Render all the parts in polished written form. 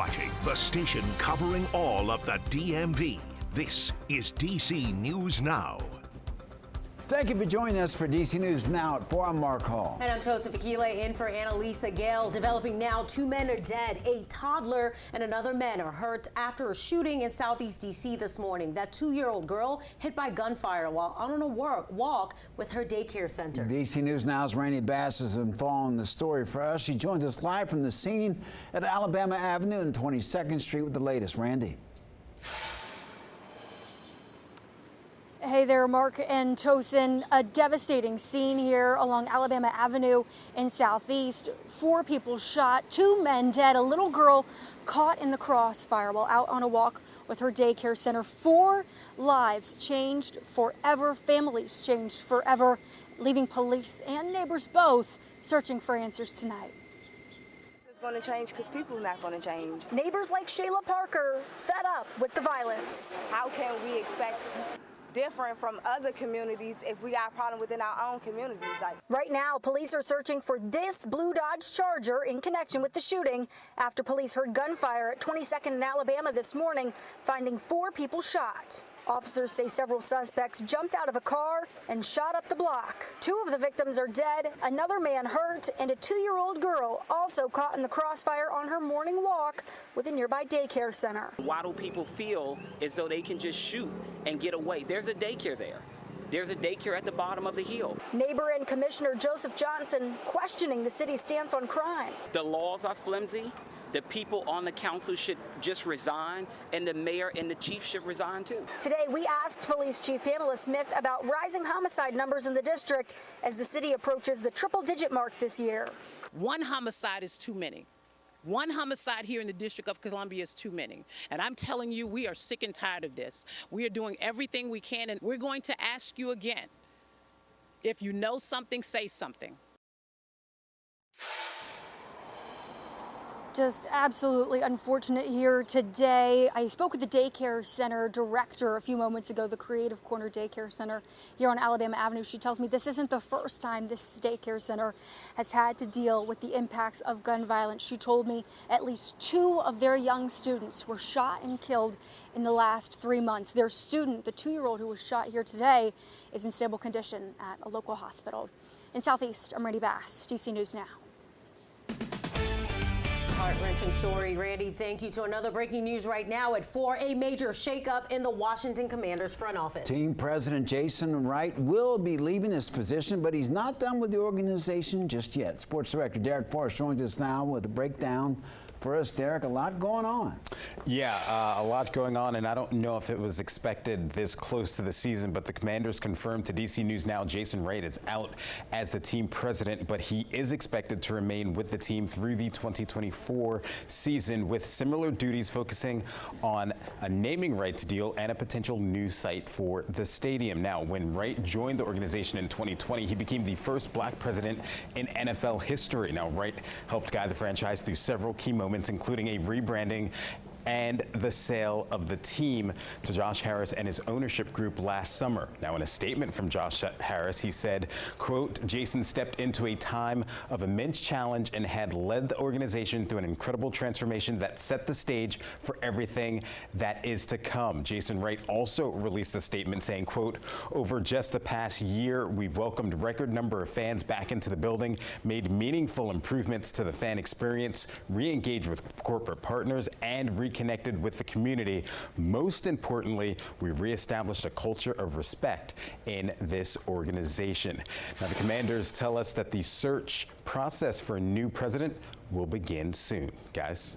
watching the station covering all of the DMV. This is DC News Now. Thank you for joining us for DC News Now at 4. I'm Mark Hall. And I'm Tosa Fakile in for Annalisa Gale. Developing now, 2 men are dead. A toddler and another man are hurt after a shooting in Southeast DC this morning. That 2-year-old girl hit by gunfire while on a walk with her daycare center. DC News Now's Randy Bass has been following the story for us. She joins us live from the scene at Alabama Avenue and 22nd Street with the latest. Randy. Hey there, Mark and Tosin. A devastating scene here along Alabama Avenue in Southeast. 4 people shot, 2 men dead, a little girl caught in the crossfire while out on a walk with her daycare center. 4 lives changed forever, families changed forever, leaving police and neighbors both searching for answers tonight. It's going to change because people are not going to change. Neighbors like Shayla Parker fed up with the violence. How can we expect different from other communities if we got a problem within our own communities? Right now, police are searching for this blue Dodge Charger in connection with the shooting after police heard gunfire at 22nd in Alabama this morning, finding 4 people shot. Officers say several suspects jumped out of a car and shot up the block. 2 of the victims are dead, another man hurt, and a 2-year-old girl also caught in the crossfire on her morning walk with a nearby daycare center. Why do people feel as though they can just shoot and get away? There's a daycare there. There's a daycare at the bottom of the hill. Neighbor and Commissioner Joseph Johnson questioning the city's stance on crime. The laws are flimsy. The people on the council should just resign, and the mayor and the chief should resign too. Today, we asked Police Chief Pamela Smith about rising homicide numbers in the district as the city approaches the triple-digit mark this year. 1 homicide is too many. 1 homicide here in the District of Columbia is too many. And I'm telling you, we are sick and tired of this. We are doing everything we can, and we're going to ask you again. If you know something, say something. Just absolutely unfortunate here today. I spoke with the daycare center director a few moments ago, the Creative Corner Daycare Center here on Alabama Avenue. She tells me this isn't the first time this daycare center has had to deal with the impacts of gun violence. She told me at least 2 of their young students were shot and killed in the last 3 months. Their student, the 2-year-old who was shot here today, is in stable condition at a local hospital. In Southeast, I'm Randy Bass, DC News Now. Heart-wrenching story, Randy. Thank you. To another breaking news right now at 4, a major shakeup in the Washington Commanders front office. Team president Jason Wright will be leaving his position, but he's not done with the organization just yet. Sports director Derek Forrest joins us now with a breakdown. For us, Derek, a lot going on. Yeah, a lot going on, and I don't know if it was expected this close to the season, but the Commanders confirmed to DC News Now Jason Wright is out as the team president, but he is expected to remain with the team through the 2024 season with similar duties focusing on a naming rights deal and a potential new site for the stadium. Now, when Wright joined the organization in 2020, he became the first black president in NFL history. Now, Wright helped guide the franchise through several key moments, including a rebranding and the sale of the team to Josh Harris and his ownership group last summer. Now, in a statement from Josh Harris, he said, quote, Jason stepped into a time of immense challenge and had led the organization through an incredible transformation that set the stage for everything that is to come. Jason Wright also released a statement saying, quote, over just the past year, we've welcomed a record number of fans back into the building, made meaningful improvements to the fan experience, re-engaged with corporate partners, and reconnected with the community. Most importantly, we reestablished a culture of respect in this organization. Now, the Commanders tell us that the search process for a new president will begin soon. Guys.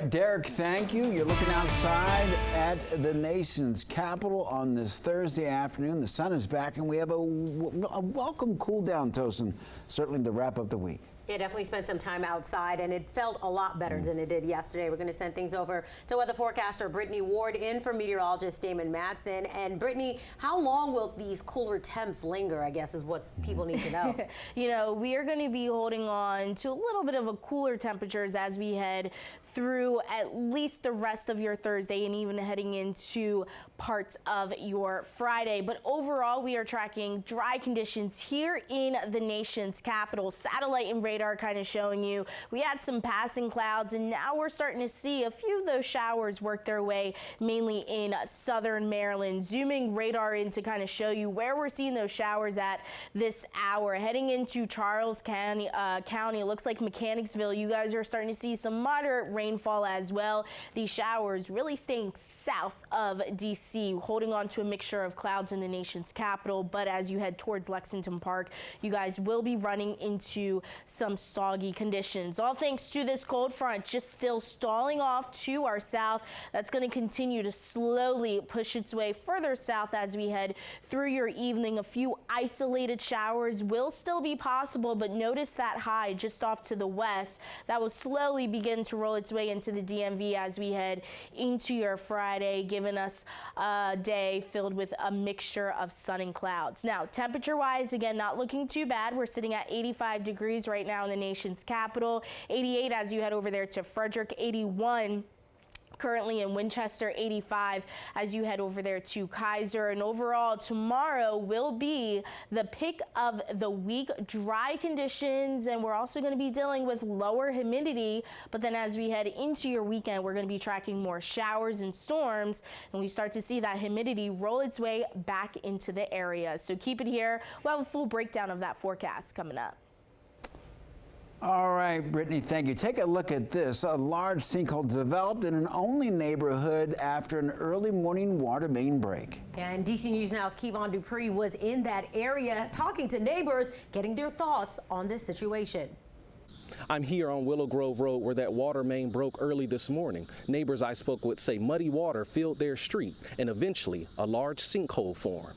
Derek, thank you. You're looking outside at the nation's capital on this Thursday afternoon. The sun is back, and we have a welcome cool down, Tosin, certainly to wrap up the week. Yeah, definitely spent some time outside, and it felt a lot better than it did yesterday. We're going to send things over to weather forecaster Brittany Ward in for meteorologist Damon Matson. And Brittany, how long will these cooler temps linger, I guess, is what people need to know. You know, we are going to be holding on to a little bit of a cooler temperatures as we head through at least the rest of your Thursday and even heading into parts of your Friday. But overall, we are tracking dry conditions here in the nation's capital. Satellite and radar kind of showing you we had some passing clouds, and now we're starting to see a few of those showers work their way mainly in southern Maryland. Zooming radar in to kind of show you where we're seeing those showers at this hour. Heading into Charles County, it looks like Mechanicsville, you guys are starting to see some moderate rainfall as well. These showers really staying south of DC, holding on to a mixture of clouds in the nation's capital. But as you head towards Lexington Park, you guys will be running into some soggy conditions. All thanks to this cold front just still stalling off to our south. That's going to continue to slowly push its way further south as we head through your evening. A few isolated showers will still be possible, but notice that high just off to the west. That will slowly begin to roll its way into the DMV as we head into your Friday, giving us a day filled with a mixture of sun and clouds. Now, temperature-wise, again, not looking too bad. We're sitting at 85 degrees right now in the nation's capital, 88 as you head over there to Frederick, 81 currently in Winchester, 85 as you head over there to Kaiser. And overall, tomorrow will be the pick of the week. Dry conditions, and we're also going to be dealing with lower humidity. But then as we head into your weekend, we're going to be tracking more showers and storms, and we start to see that humidity roll its way back into the area. So keep it here. We'll have a full breakdown of that forecast coming up. All right, Brittany, thank you. Take a look at this. A large sinkhole developed in an Olney neighborhood after an early morning water main break. And DC News Now's Kevon Dupree was in that area talking to neighbors, getting their thoughts on this situation. I'm here on Willow Grove Road where that water main broke early this morning. Neighbors I spoke with say muddy water filled their street and eventually a large sinkhole formed.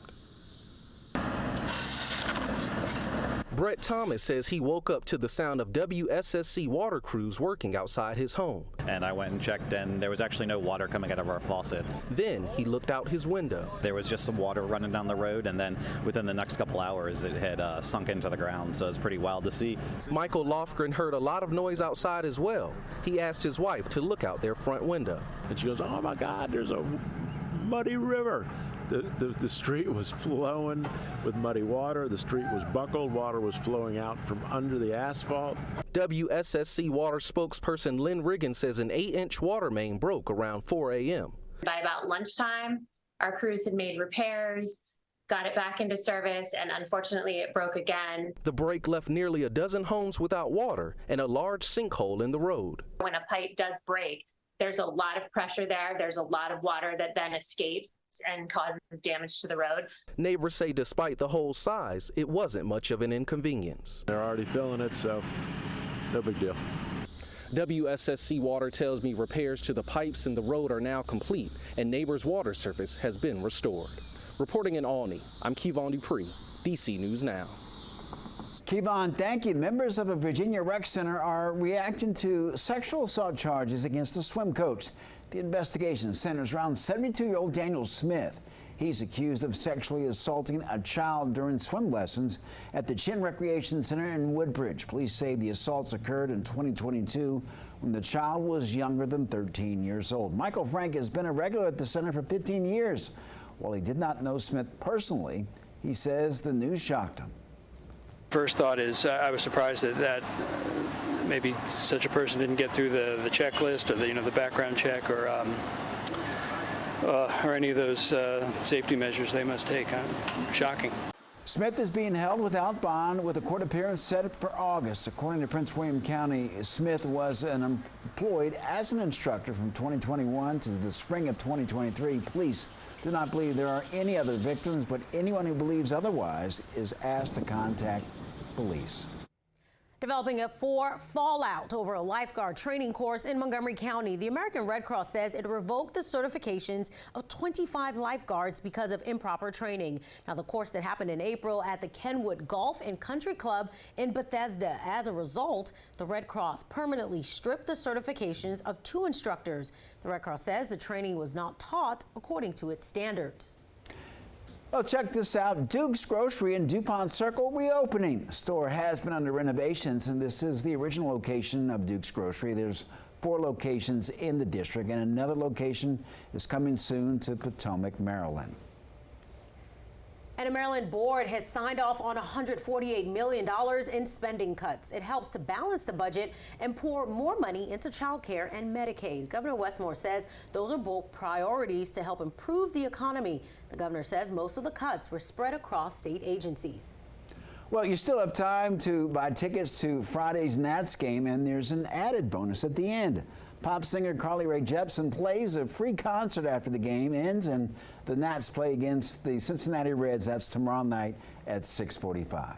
Brett Thomas says he woke up to the sound of WSSC water crews working outside his home. And I went and checked, and there was actually no water coming out of our faucets. Then he looked out his window. There was just some water running down the road, and then within the next couple hours it had sunk into the ground, so it was pretty wild to see. Michael Lofgren heard a lot of noise outside as well. He asked his wife to look out their front window. And she goes, "Oh my God, there's a muddy river." The street was flowing with muddy water. The street was buckled. Water was flowing out from under the asphalt. WSSC water spokesperson Lynn Riggin says an 8-inch water main broke around 4 a.m. By about lunchtime, our crews had made repairs, got it back into service, and unfortunately it broke again. The break left nearly a dozen homes without water and a large sinkhole in the road. When a pipe does break, there's a lot of pressure there. There's a lot of water that then escapes and causes damage to the road. Neighbors say despite the hole's size, it wasn't much of an inconvenience. They're already filling it, so no big deal. WSSC Water tells me repairs to the pipes in the road are now complete and neighbors' water service has been restored. Reporting in Olney, I'm Kevon Dupree, DC News Now. Kevon, thank you. Members of a Virginia rec center are reacting to sexual assault charges against a swim coach. The investigation centers around 72-year-old Daniel Smith. He's accused of sexually assaulting a child during swim lessons at the Chin Recreation Center in Woodbridge. Police say the assaults occurred in 2022 when the child was younger than 13 years old. Michael Frank has been a regular at the center for 15 years. While he did not know Smith personally, he says the news shocked him. First thought is I was surprised that maybe such a person didn't get through the checklist or the background check or any of those safety measures they must take. Shocking. Smith is being held without bond with a court appearance set for August. According to Prince William County, Smith was employed as an instructor from 2021 to the spring of 2023. Police do not believe there are any other victims, but anyone who believes otherwise is asked to contact police. Developing a fallout over a lifeguard training course in Montgomery County. The American Red Cross says it revoked the certifications of 25 lifeguards because of improper training. Now, the course that happened in April at the Kenwood Golf and Country Club in Bethesda. As a result, the Red Cross permanently stripped the certifications of 2 instructors. The Red Cross says the training was not taught according to its standards. Well, check this out. Duke's Grocery in DuPont Circle reopening. The store has been under renovations, and this is the original location of Duke's Grocery. There's 4 locations in the district, and another location is coming soon to Potomac, Maryland. And a Maryland board has signed off on $148 million in spending cuts. It helps to balance the budget and pour more money into child care and Medicaid. Governor Westmore says those are both priorities to help improve the economy. The governor says most of the cuts were spread across state agencies. Well, you still have time to buy tickets to Friday's Nats game, and there's an added bonus at the end. Pop singer Carly Rae Jepsen plays a free concert after the game ends, and the Nats play against the Cincinnati Reds. That's tomorrow night at 6:45.